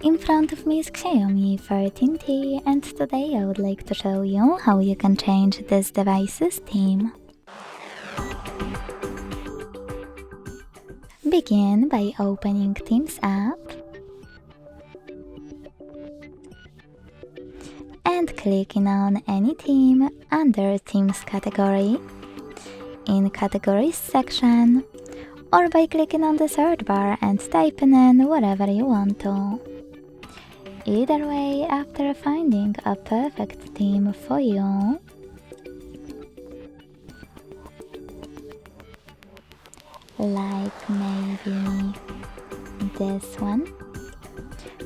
In front of me is Xiaomi 14T, and today I would like to show you how you can change this device's theme. Begin by opening Themes app and clicking on any theme under Themes category, in Categories section, or by clicking on the search bar and typing in whatever you want to. Either way, after finding a perfect theme for you, like maybe this one,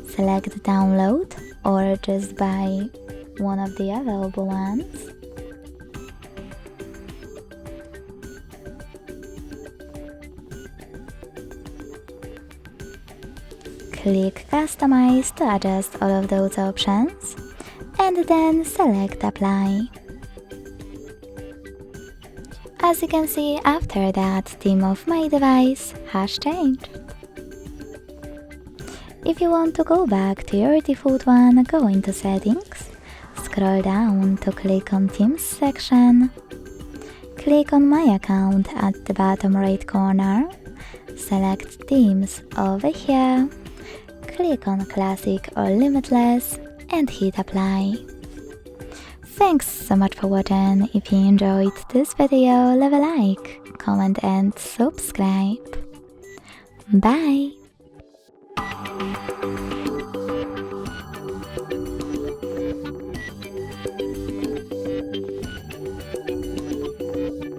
select download or just buy one of the available ones. Click Customize to adjust all of those options, and then select Apply. As you can see, after that, theme of my device has changed. If you want to go back to your default one, go into Settings, scroll down to click on Themes section, click on My Account at the bottom right corner, select Themes over here, click on Classic or Limitless and hit Apply. Thanks so much for watching. If you enjoyed this video, leave a like, comment and subscribe. Bye!